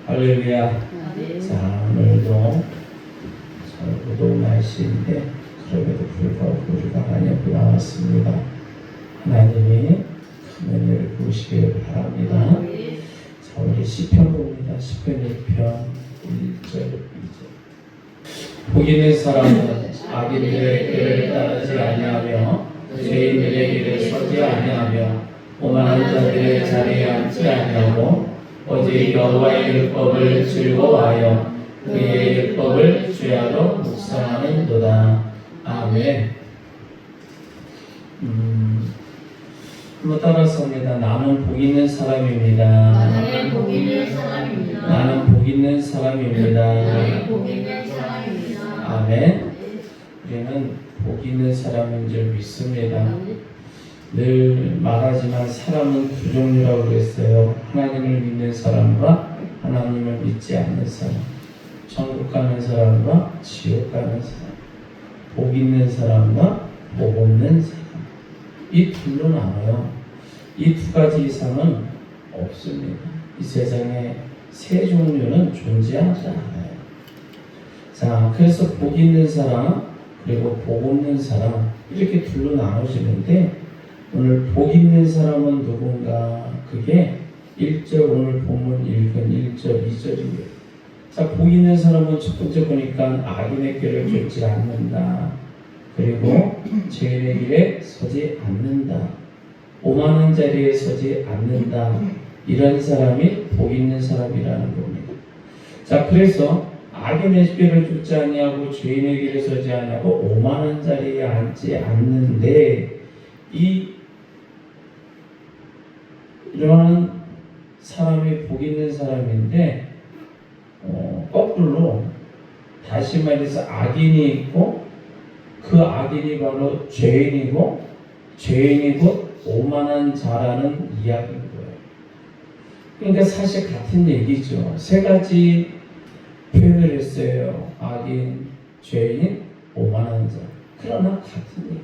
할렐루야. 자, 오늘도 무더운 날씨인데 그럼에도 불구하고 우리가 하나님 앞에 나왔습니다. 하나님이 큰 은혜를 부으시길 바랍니다. 자, 우리 시편 봅니다. 시편 1편 1절 2절. 복 있는 사람은 악인들의 길을 따르지 아니하며 죄인들의 길을 서지 아니하며 오만한 자들의 자리에 앉지 아니하고 오직 여호와의 율법을 즐거워하여 그의 율법을 주야로 묵상하는도다. 아멘. 한번 따라서입니다. 나는 복 있는 사람입니다. 나는 복 있는 사람입니다. 나는 복 있는 사람입니다. 나는 복 있는 사람입니다. 아멘. 우리는 복 있는 사람인 줄 믿습니다. 늘 말하지만 사람은 두 종류라고 그랬어요. 하나님을 믿는 사람과 하나님을 믿지 않는 사람, 천국 가는 사람과 지옥 가는 사람, 복 있는 사람과 복 없는 사람, 이 둘로 나눠요. 이 두 가지 이상은 없습니다. 이 세상에 세 종류는 존재하지 않아요. 자, 그래서 복 있는 사람 그리고 복 없는 사람 이렇게 둘로 나눠지는데 오늘 복 있는 사람은 누군가? 그게 1절 오늘 본문 읽은 1절 2절입니다. 자, 복 있는 사람은 첫 번째 보니까 악인의 길을 쫓지 않는다. 그리고 죄인의 길에 서지 않는다. 오만한 자리에 서지 않는다. 이런 사람이 복 있는 사람이라는 겁니다. 자, 그래서 악인의 길을 쫓지 아니하고 죄인의 길에 서지 아니하고 오만한 자리에 앉지 않는데 이러한 사람이 복 있는 사람인데 거꾸로 다시 말해서 악인이 있고 그 악인이 바로 죄인이고 죄인이 곧 오만한 자라는 이야기인 거예요. 그러니까 사실 같은 얘기죠. 세 가지 표현을 했어요. 악인, 죄인, 오만한 자. 그러나 같은 얘기예요.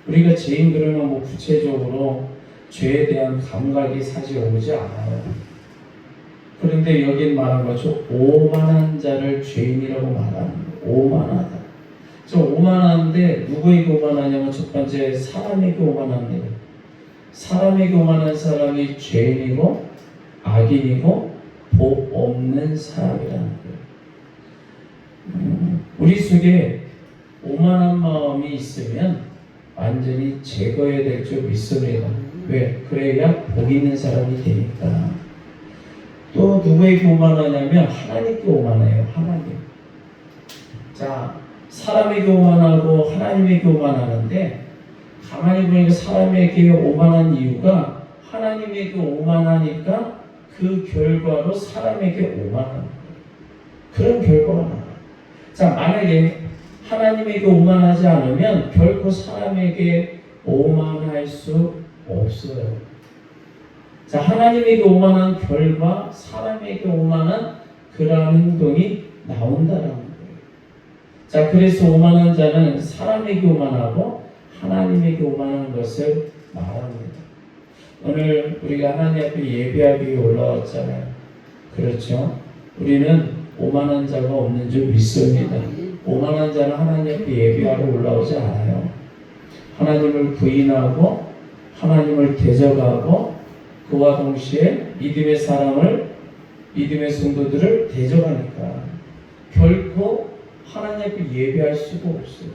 우리가 죄인 그러면 뭐 구체적으로 죄에 대한 감각이 사실 오지 않아요. 그런데 여긴 말한 것처럼 오만한 자를 죄인이라고 말하는 거예요. 오만하다. 저 오만한데 누구에게 오만하냐면 첫 번째 사람에게 오만한 거예요. 사람에게 오만한 사람이 죄인이고 악인이고 복 없는 사람이라는 거예요. 우리 속에 오만한 마음이 있으면 완전히 제거해야 될 줄 믿습니다. 왜? 그래야 복 있는 사람이 되니까. 또 누구에게 오만하냐면 하나님께 오만해요. 하나님. 자, 사람에게 오만하고 하나님에게 오만하는데 가만히 보니까 사람에게 오만한 이유가 하나님에게 오만하니까 그 결과로 사람에게 오만한 거예요. 그런 결과가 나와요. 자, 만약에 하나님에게 오만하지 않으면 결코 사람에게 오만할 수 없어요. 자, 하나님에게 오만한 결과 사람에게 오만한 그러한 행동이 나온다라는 거예요. 자, 그래서 오만한 자는 사람에게 오만하고 하나님에게 오만한 것을 말합니다. 오늘 우리가 하나님 앞에 예배하기 위해 올라왔잖아요. 그렇죠? 우리는 오만한 자가 없는 줄 믿습니다. 오만한 자는 하나님 앞에 예배하러 올라오지 않아요. 하나님을 부인하고 하나님을 대적하고 그와 동시에 믿음의 성도들을 대적하니까 결코 하나님 앞에 예배할 수가 없어요.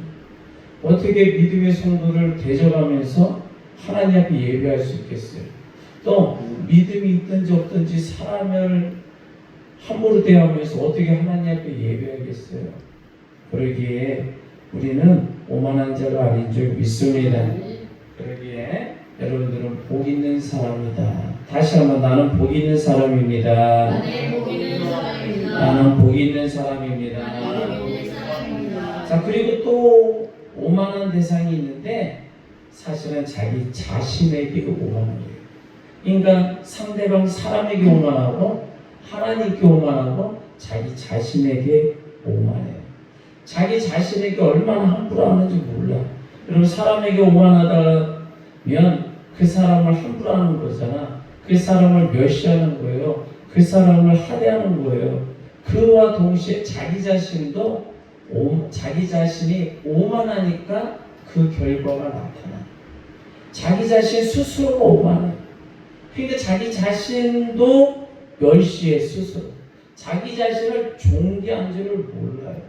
어떻게 믿음의 성도를 대적하면서 하나님 앞에 예배할 수 있겠어요? 또 믿음이 있든지 없든지 사람을 함부로 대하면서 어떻게 하나님 앞에 예배하겠어요? 그러기에 우리는 오만한 자가 아닌 줄 믿습니다. 그러기에 여러분들은 복 있는 사람이다. 다시 한번 나는 복 있는 사람입니다. 나는 복 있는 사람입니다. 나는 복 있는 사람입니다. 나는 복 있는 사람입니다. 자, 그리고 또 오만한 대상이 있는데 사실은 자기 자신에게 오만한 거예요. 그러니까 상대방 사람에게 오만하고 하나님께 오만하고 자기 자신에게 오만해요. 자기 자신에게 얼마나 함부로 하는지 몰라. 여러분 사람에게 오만하다면 그 사람을 함부로 하는 거잖아. 그 사람을 멸시하는 거예요. 그 사람을 할애하는 거예요. 그와 동시에 자기 자신도 자기 자신이 오만하니까 그 결과가 나타나. 자기 자신 스스로가 오만해. 그러니까 자기 자신도 멸시해 스스로. 자기 자신을 존귀한 줄을 몰라요.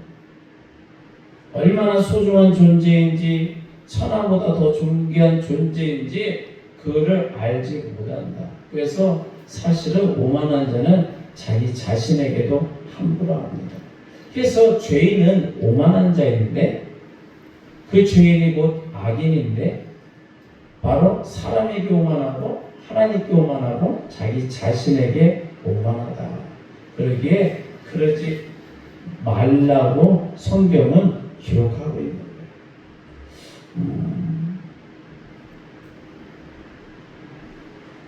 얼마나 소중한 존재인지, 천하보다 더 존귀한 존재인지 그거를 알지 못한다. 그래서 사실은 오만한 자는 자기 자신에게도 함부로 합니다. 그래서 죄인은 오만한 자인데, 그 죄인이 곧 악인인데, 바로 사람에게 오만하고 하나님께 오만하고 자기 자신에게 오만하다. 그러기에 그러지 말라고 성경은 기록하고 있는 거예요.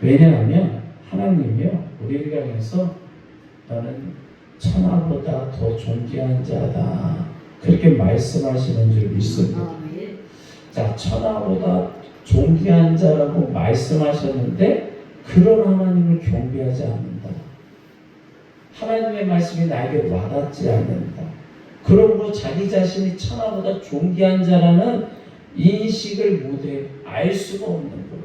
왜냐하면 하나님이요, 우리를 향해서 너는 천하보다 더 존귀한 자다, 그렇게 말씀하시는 줄 믿습니다. 자, 천하보다 존귀한 자라고 말씀하셨는데 그런 하나님을 경배하지 않는다. 하나님의 말씀이 나에게 와닿지 않는다. 그러므로 자기 자신이 천하보다 존귀한 자라는 인식을 못해, 알 수가 없는 거예요.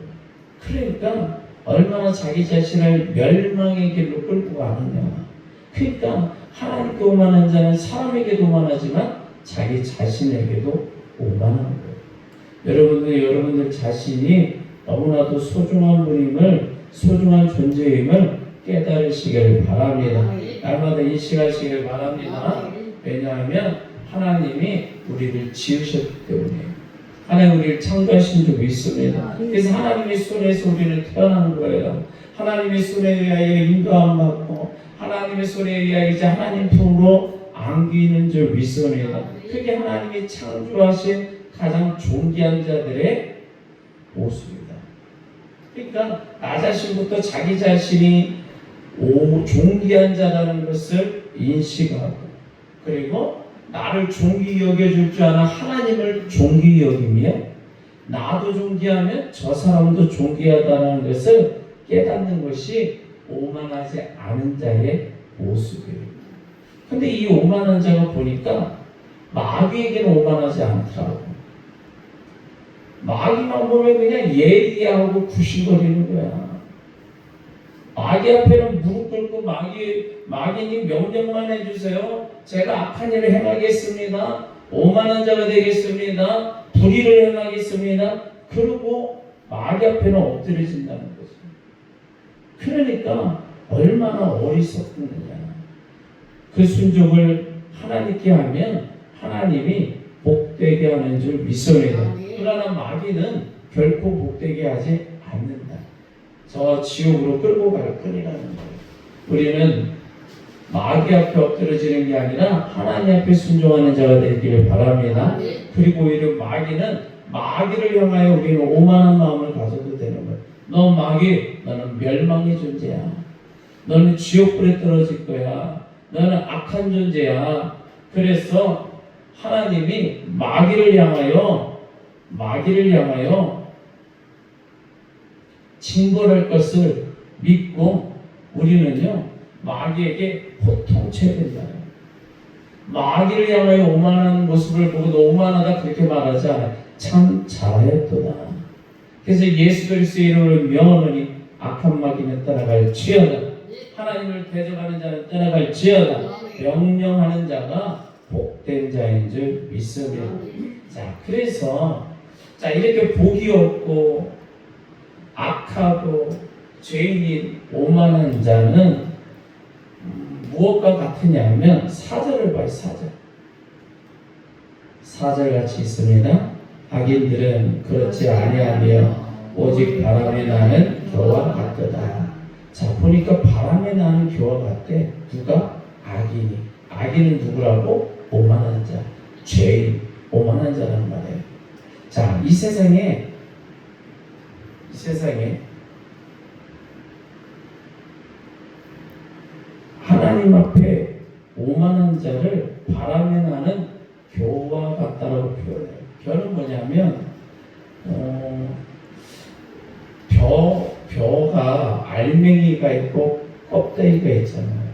그러니까 얼마나 자기 자신을 멸망의 길로 끌고 가느냐. 그러니까 하나님께 오만한 자는 사람에게도 오만하지만 자기 자신에게도 오만한 거예요. 여러분들 자신이 너무나도 소중한 분임을, 소중한 존재임을 깨달으시길 바랍니다. 날마다 인식하시길 바랍니다. 왜냐하면 하나님이 우리를 지으셨기 때문에, 하나님 우리를 창조하신 줄 믿습니다. 그래서 하나님의 손에서 우리는 태어난 거예요. 하나님의 손에 의하여 인도함 받고 하나님의 손에 의하여 이제 하나님 품으로 안기는 줄 믿습니다. 그게 하나님이 창조하신 가장 존귀한 자들의 모습입니다. 그러니까 나 자신부터 자기 자신이 존귀한 자라는 것을 인식하고, 그리고 나를 존귀 여겨줄 줄 아는 하나님을 존귀 여기며, 나도 존귀하면 저 사람도 존귀하다는 것을 깨닫는 것이 오만하지 않은 자의 모습이에요. 근데 이 오만한 자가 보니까 마귀에게는 오만하지 않더라고. 마귀만 보면 그냥 예리하고 구실거리는 거야. 마귀 앞에는 무릎 꿇고 마귀님 명령만 해주세요. 제가 악한 일을 행하겠습니다. 오만한 자가 되겠습니다. 불의를 행하겠습니다. 그리고 마귀 앞에는 엎드려진다는 거죠. 그러니까 얼마나 어리석느냐. 그 순종을 하나님께 하면 하나님이 복되게 하는 줄 믿습니다. 그러나 마귀는 결코 복되게 하지 않는다. 저 지옥으로 끌고 갈 뿐이라는 거예요. 우리는 마귀 앞에 엎드려지는 게 아니라 하나님 앞에 순종하는 자가 되기를 바랍니다. 그리고 오히려 마귀를 향하여 우리는 오만한 마음을 가져도 되는 거예요. 너 마귀, 너는 멸망의 존재야. 너는 지옥불에 떨어질 거야. 너는 악한 존재야. 그래서 하나님이 마귀를 향하여 징벌할 것을 믿고 우리는요, 마귀에게 호통쳐야 된다. 마귀를 향하여 오만한 모습을 보고 너 오만하다 그렇게 말하지 않아요. 참 잘하였도다. 그래서 예수 그리스도의 이름을 명하노니 악한 마귀는 떠나갈지어다. 하나님을 대적하는 자는 떠나갈지어다. 명령하는 자가 복된 자인 줄 믿습니다. 자, 그래서 이렇게 복이 없고 악하고 죄인이 오만한 자는 무엇과 같으냐면 사절을 봐요. 사절 같이 있습니다. 악인들은 그렇지 아니하며 오직 바람에 나는 겨와 같도다. 자, 보니까 바람에 나는 겨와 같대. 누가? 악인은 누구라고? 오만한 자, 죄인, 오만한 자라는 말이에요. 자, 이 세상에 하나님 앞에 오만한 자를 바람에 나는 겨와 같다라고 표현해요. 겨는 뭐냐면 벼가 알맹이가 있고 껍데기가 있잖아요.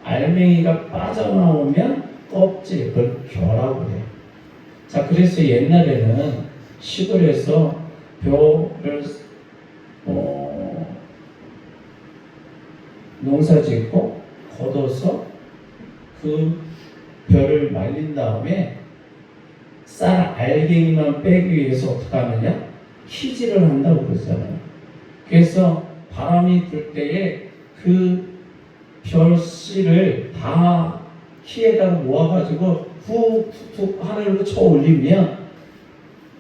알맹이가 빠져나오면 껍질, 그걸 벼라고 해요. 자, 그래서 옛날에는 시골에서 벼를 농사 짓고 걷어서 그 벼를 말린 다음에 쌀 알갱이만 빼기 위해서 어떻게 하느냐? 키질을 한다고 그러잖아요. 그래서 바람이 불 때에 그 벼씨를 다 키에다가 모아가지고 훅훅 하늘로 쳐 올리면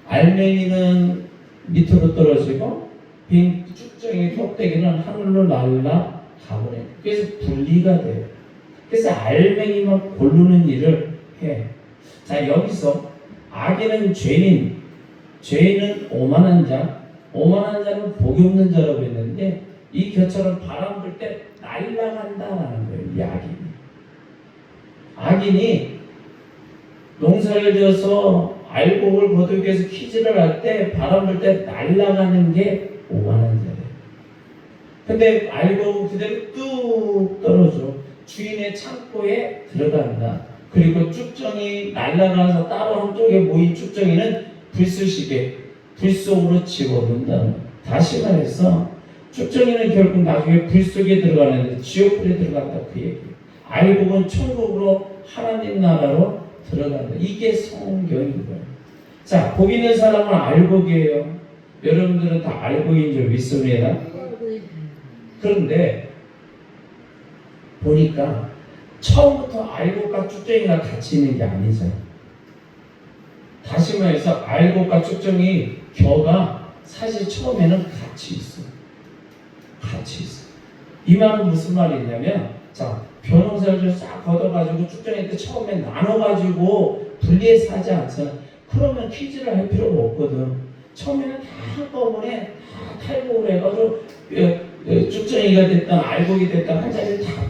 알맹이는 밑으로 떨어지고 빈 쭉정이 껍데기는 하늘로 날아가버려요. 그래서 분리가 돼요. 그래서 알맹이만 고르는 일을 해. 자, 여기서 악인은 죄인은 오만한 자, 오만한 자는 복이 없는 자라고 했는데 이 겨처럼 바람 불 때 날아간다라는 거예요. 이 악인이 농사를 지어서 알곡을 거두기 위해서 키질을 할 때 바람 불 때 날아가는 게 오만한 자예요. 근데 알곡은 그대로 뚝 떨어져 주인의 창고에 들어간다. 그리고 쭉정이 날아가서 따로 한쪽에 모인 쭉정이는 불쏘시개, 불 속으로 집어넣는다. 다시 말해서 쭉정이는 결국 나중에 불 속에 들어가는데 지옥불에 들어간다 그 얘기예요. 알곡은 천국으로 하나님 나라로 들어간다. 이게 성경인 거예요. 자, 복 있는 사람은 알곡이에요. 여러분들은 다 알곡인 줄 믿습니다. 그런데 보니까 처음부터 알곡과 쭉정이가 같이 있는 게 아니죠. 다시 말해서 알곡과 쭉정이 겨가 사실 처음에는 같이 있어요. 같이 있어요. 이 말은 무슨 말이냐면, 자, 벼농사를 싹 걷어가지고 쭉정이한테 처음에 나눠가지고 분리해서 하지 않잖아. 그러면 키즈를 할 필요가 없거든. 처음에는 다 한꺼번에 다 탈곡을 해가지고 쭉정이가 됐든 알곡이 됐든 한 자리를 다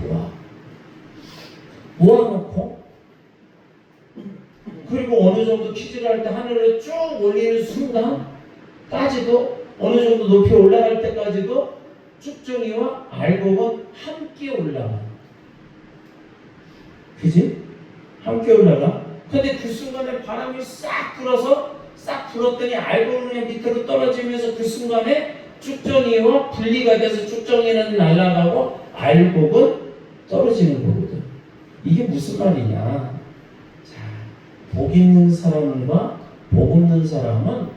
모아놓고 그리고 어느 정도 키즈를 할 때 하늘을 쭉 올리는 순간까지도 어느 정도 높이 올라갈 때까지도 쭉정이와 알곡은 함께 올라가. 그지? 함께 올라가. 근데 그 순간에 바람이 싹 불었더니 알곡은 그냥 밑으로 떨어지면서 그 순간에 쭉정이와 분리가 돼서 쭉정이는 날아가고 알곡은 떨어지는 거거든. 이게 무슨 말이냐? 자, 복 있는 사람과 복 없는 사람은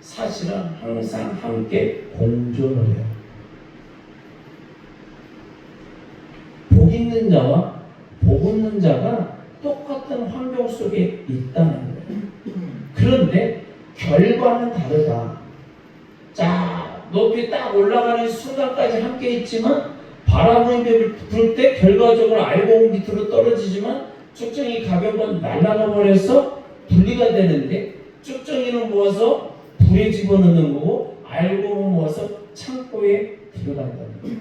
사실은 항상 함께 공존을 해요. 복 있는 자와 복 없는 자가 똑같은 환경 속에 있다는 거예요. 그런데 결과는 다르다. 자, 높이 딱 올라가는 순간까지 함께 있지만 바람이 불 때 결과적으로 알곡은 밑으로 떨어지지만 쭉정이 가벼운 날아가 버려서 분리가 되는데 쭉정이는 모아서 불에 집어넣는 거고 알곡은 모아서 창고에 들어간다는 거예요.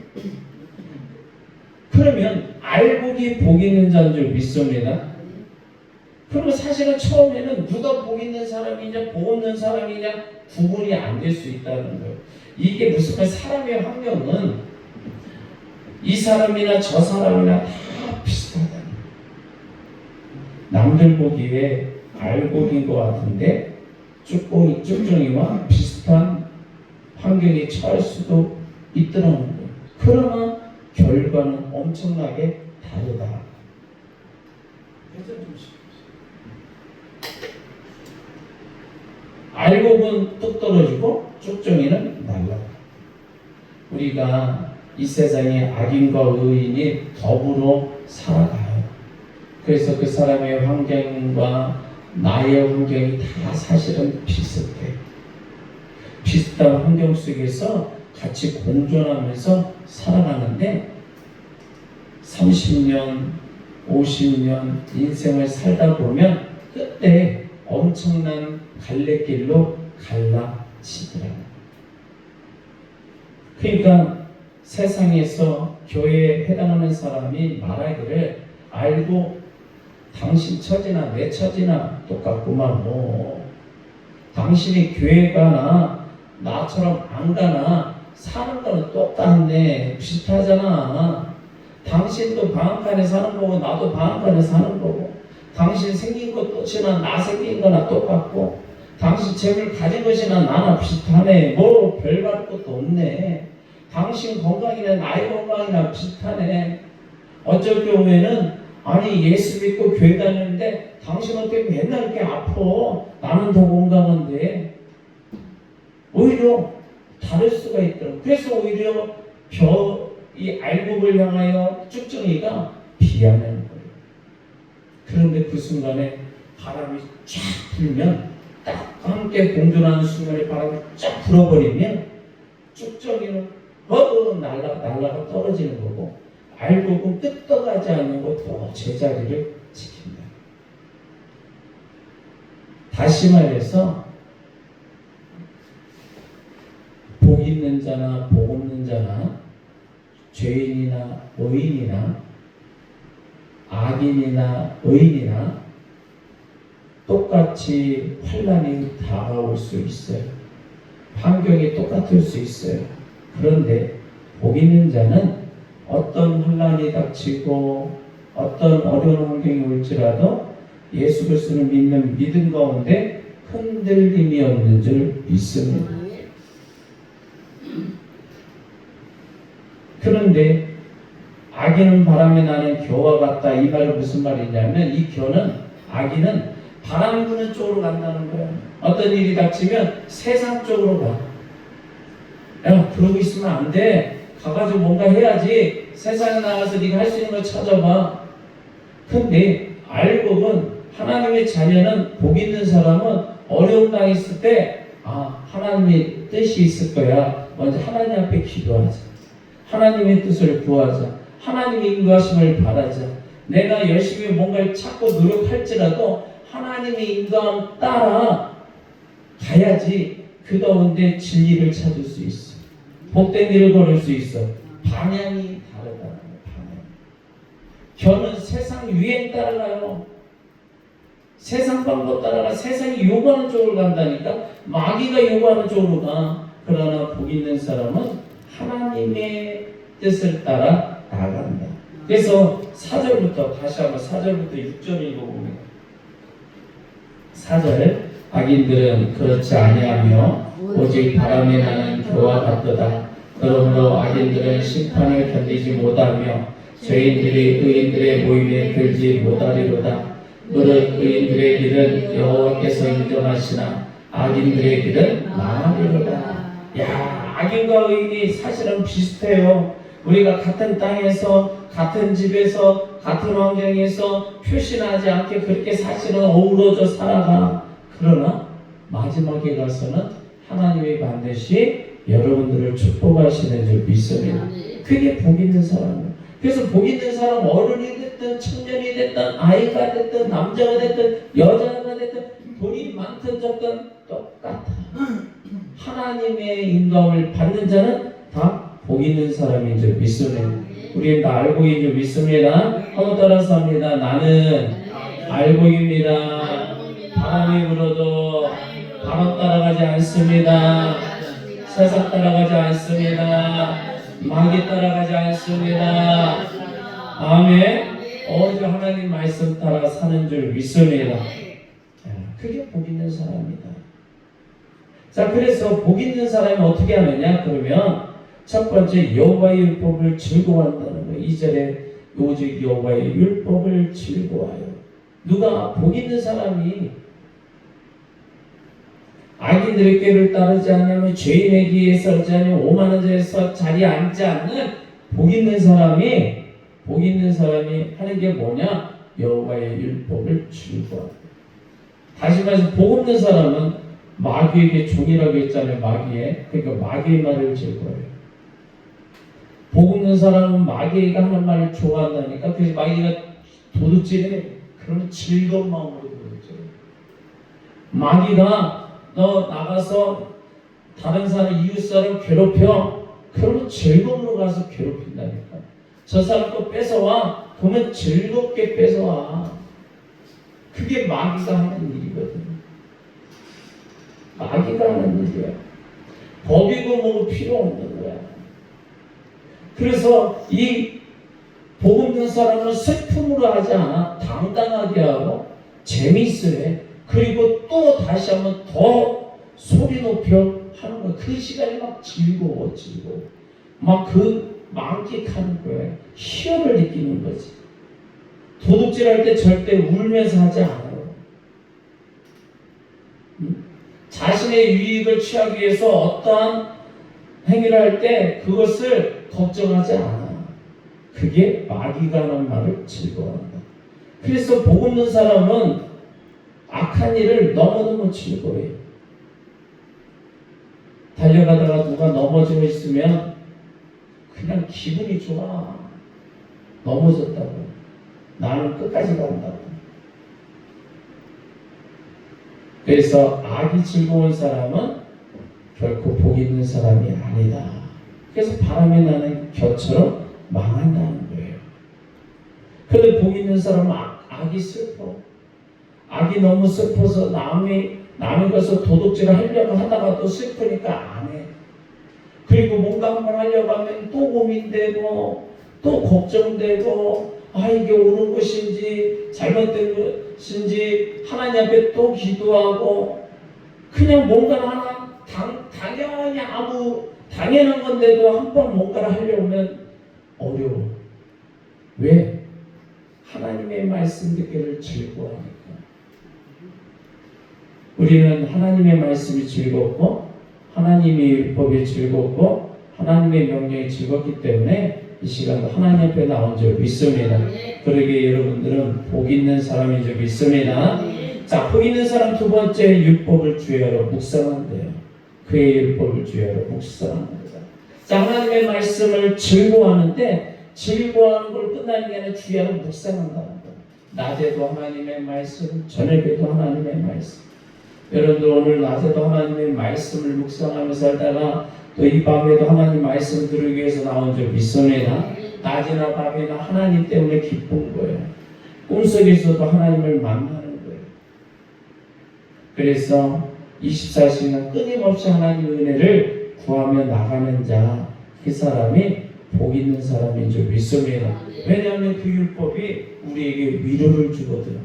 그러면 알곡이 복 있는 자인 줄 믿습니다. 그러면 사실은 처음에는 누가 복 있는 사람이냐 복 없는 사람이냐 구분이 안 될 수 있다는 거예요. 이게 무슨 말 사람의 환경은 이 사람이나 저 사람이나 다 비슷하다. 남들 보기에 알곡인 것 같은데 쭉정이와 비슷한 환경에 처할 수도 있더라는 거예요. 그러나 결과는 엄청나게 다르다. 알곡은 뚝 떨어지고 쭉정이는 날아가. 우리가 이 세상에 악인과 의인이 더불어 살아가요. 그래서 그 사람의 환경과 나의 환경이 다 사실은 비슷해. 비슷한 환경 속에서 같이 공존하면서 살아가는데 30년, 50년 인생을 살다 보면 그때 엄청난 갈래길로 갈라지더라고요. 그러니까 세상에서 교회에 해당하는 사람이 말하기를 알고 당신 처지나 내 처지나 똑같구만 당신이 교회 가나 나처럼 안 가나 사는 거는 똑같네. 비슷하잖아. 당신도 방앗간에 사는 거고 나도 방앗간에 사는 거고 당신 생긴 것이나 나 생긴 거나 똑같고 당신 재물 가진 것이나 나나 비슷하네. 뭐 별다를 것도 없네. 당신 건강이나 나의 건강이나 비슷하네. 어쩔 경우에는 아니 예수 믿고 교회 다니는데 당신은 어떻게 맨날 이렇게 아파? 나는 더 건강한데. 오히려 다를 수가 있더라고요. 그래서 오히려 이 알곡을 향하여 쭉정이가 비하는 거예요. 그런데 그 순간에 바람이 쫙 불면 딱 함께 공존하는 순간에 바람이 쫙 불어버리면 쭉정이는 날라가 떨어지는 거고 알곡은 끄떡하지 않고 또 제자리를 지킨다. 다시 말해서 복 있는 자나 복 없는 자나 죄인이나 의인이나 악인이나 의인이나 똑같이 환난이 다가올 수 있어요. 환경이 똑같을 수 있어요. 그런데 복 있는 자는 어떤 환난이 닥치고 어떤 어려운 환경이 올지라도 예수 그리스도를 믿는 믿음 가운데 흔들림이 없는 줄 믿습니다. 그런데 악인은 바람에 나는 겨와 같다. 이 말은 무슨 말이냐면 이 겨는 악인은 바람 부는 쪽으로 간다는 거예요. 어떤 일이 닥치면 세상 쪽으로 가. 야, 그러고 있으면 안 돼. 가가지고 뭔가 해야지. 세상에 나가서 네가 할 수 있는 걸 찾아봐. 근데 알곡은 하나님의 자녀는 복 있는 사람은 어려움 당했을 때 하나님의 뜻이 있을 거야. 먼저 하나님 앞에 기도하자. 하나님의 뜻을 구하자. 하나님의 인도하심을 바라자. 내가 열심히 뭔가를 찾고 노력할지라도 하나님의 인도함 따라 가야지 그 가운데 진리를 찾을 수 있어. 복된 일을 걸을 수 있어. 방향이 다르다는 거예요. 방향. 겨는 세상 유행 따라가요. 세상 방법 따라가. 세상이 요구하는 쪽으로 간다니까. 마귀가 요구하는 쪽으로 가. 그러나 복 있는 사람은 하나님의 뜻을 따라 나아간다. 그래서 4절부터 다시 한번 4절부터 6절 읽어봅니다. 4절 악인들은 그렇지 아니하며 오직 바람에 나는 겨와 같도다. 그러므로 악인들은 심판을 견디지 못하며 죄인들이 의인들의 모임에 들지 못하리로다. 무릇 의인들의 길은 여호와께서 인정하시나 악인들의 길은 망하리로다. 야, 악인과 의인이 사실은 비슷해요. 우리가 같은 땅에서 같은 집에서 같은 환경에서 표시나지 않게 그렇게 사실은 어우러져 살아가. 그러나 마지막에 가서는 하나님이 반드시 여러분들을 축복하시는 줄 믿습니다. 그게 복 있는 사람이에요. 그래서 복 있는 사람 어른이 됐든 청년이 됐든 아이가 됐든 남자가 됐든 여자가 됐든 돈이 많든 적든 똑같아. 하나님의 인도함을 받는 자는 다 복 있는 사람인 줄 믿습니다. 우리는 다 알고인 줄 믿습니다. 한번 따라서 합니다. 나는 알고입니다. 바람이 불어도 바람 따라가지 않습니다. 세상 따라가지 않습니다. 마귀 따라가지 않습니다. 아멘. 오직 하나님 말씀 따라 사는 줄 믿습니다. 그게 복 있는 사람이다. 자, 그래서 복 있는 사람이 어떻게 하느냐? 그러면 첫 번째 여호와의 율법을 즐거워한다는 거예요. 2절에 오직 여호와의 율법을 즐거워하여. 누가 복 있는 사람이 악인들의 꾀를 따르지 않으면 죄인의 길에 서지 않으면 오만한 자에서 자리에 앉지 않는 복 있는 사람이 하는 게 뭐냐? 여호와의 율법을 즐거워한다. 다시 말해서 복 없는 사람은 마귀에게 종이라고 했잖아요. 그러니까 마귀의 말을 즐거워해요. 복 없는 사람은 마귀가 하는 말을 좋아한다니까. 그래서 마귀가 도둑질해. 그러면 즐거운 마음으로 도둑질해. 마귀가 너 나가서 다른 사람, 이웃 사람 괴롭혀. 그러면 즐거움으로 가서 괴롭힌다니까. 저 사람 또 뺏어와. 그러면 즐겁게 뺏어와. 그게 마귀가 하는 일이거든. 마귀가 하는 일이야. 법이고 뭐고 필요 없는 거야. 그래서 이 복음 듣는 사람은 슬픔으로 하지 않아. 당당하게 하고 재미있으래. 그리고 또 다시 한번 더 소리 높여 하는 거야. 그 시간이 막 즐거워. 막 그 만끽하는 거야. 희열을 느끼는 거지. 도둑질할 때 절대 울면서 하지 않아요. 자신의 유익을 취하기 위해서 어떠한 행위를 할 때 그것을 걱정하지 않아. 그게 마귀가 하는 말을 즐거워한다. 그래서 복음 듣는 사람은 악한 일을 너무너무 즐거워해. 달려가다가 누가 넘어져 있으면 그냥 기분이 좋아. 넘어졌다고. 나는 끝까지 간다고. 그래서 악이 즐거운 사람은 결코 복 있는 사람이 아니다. 그래서 바람이 나는 겨처럼 망한다는 거예요. 그런데 복 있는 사람은 악이 슬퍼. 악이 너무 슬퍼서 남이 가서 도둑질을 하려고 하다가 또 슬프니까 안 해. 그리고 뭔가 한번 하려고 하면 또 고민되고 또 걱정되고 이게 옳은 것인지 잘못된 것인지 하나님 앞에 또 기도하고 그냥 뭔가 하나 당연히 당연한 건데도 한번 뭔가를 하려고 하면 어려워. 왜? 하나님의 말씀 듣기를 즐거워하니까. 우리는 하나님의 말씀이 즐겁고 하나님의 법이 즐겁고 하나님의 명령이 즐겁기 때문에 이 시간도 하나님 앞에 나온 줄 믿습니다. 그러기에 여러분들은 복 있는 사람인 줄 믿습니다. 자, 복 있는 사람 두 번째 율법을 주의하러 묵상한대요. 그의 율법을 주의하러 묵상합니다. 자, 하나님의 말씀을 즐거워하는데 즐거워하는 걸 끝나는 게 아니라 주의하러 묵상한다는 거예요. 낮에도 하나님의 말씀, 저녁에도 하나님의 말씀. 여러분들 오늘 낮에도 하나님의 말씀을 묵상하며 살다가 또 이 밤에도 하나님 말씀 들으기 위해서 나온 줄 믿습니다. 낮이나 밤이나 하나님 때문에 기쁜 거예요. 꿈속에서도 하나님을 만나는 거예요. 그래서 24시간 끊임없이 하나님의 은혜를 구하며 나가는 자, 그 사람이 복 있는 사람인 줄 믿습니다. 왜냐하면 그 율법이 우리에게 위로를 주거든.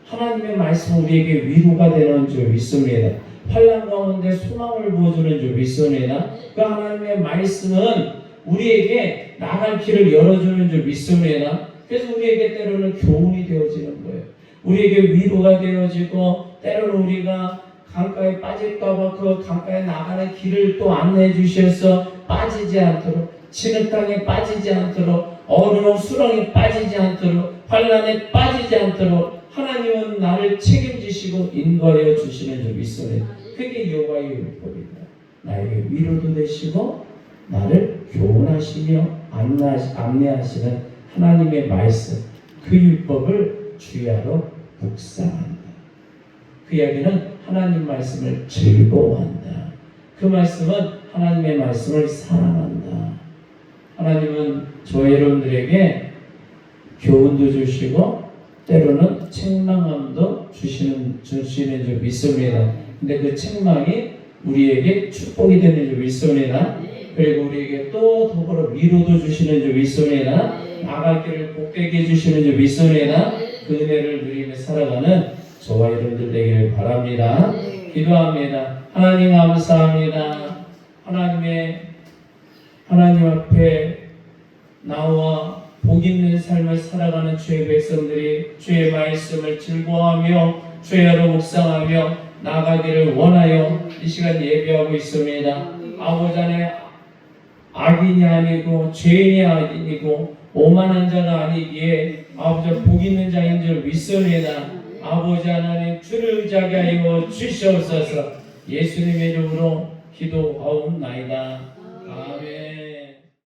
하나님의 말씀은 우리에게 위로가 되는 줄 믿습니다. 환난 가운데 소망을 부어주는 줄 믿습니다. 그 하나님의 말씀은 우리에게 나갈 길을 열어주는 줄 믿습니다. 그래서 우리에게 때로는 교훈이 되어지는 거예요. 우리에게 위로가 되어지고 때로는 우리가 강가에 빠질까봐 그 강가에 나가는 길을 또 안내해 주셔서 빠지지 않도록, 진흙탕에 빠지지 않도록, 어려운 수렁에 빠지지 않도록, 환난에 빠지지 않도록 하나님은 나를 책임지시고 인도하여 주시는 줄 믿습니다. 그게 여호와의 율법이다. 나에게 위로도 되시고 나를 교훈하시며 안내하시는 하나님의 말씀, 그 율법을 주의하러 묵상한다. 그 이야기는 하나님 말씀을 즐거워한다. 그 말씀은 하나님의 말씀을 사랑한다. 하나님은 저 여러분들에게 교훈도 주시고 때로는 책망함도 주시는 줄 믿습니다. 근데 그 책망이 우리에게 축복이 되는 줄 믿습니다. 그리고 우리에게 또 더불어 위로도 주시는 줄 믿습니다. 나갈 길을 복되게 해주시는 줄 믿습니다. 그 은혜를 누리며 살아가는 저와 여러분들 되기를 바랍니다. 기도합니다. 하나님 감사합니다. 하나님 앞에 나와 복 있는 삶을 살아가는 주의 백성들이 주의 말씀을 즐거워하며 주의하러 묵상하며 나가기를 원하여 이 시간 예배하고 있습니다. 아버지 안에 악인이 아니고 죄인이 아니고 오만한 자가 아니기에 아버지 복 있는 자인 줄 믿습니다. 아버지 하나님 주를 의지하게 하여 주시옵소서. 예수님의 이름으로 기도하옵나이다. 아멘.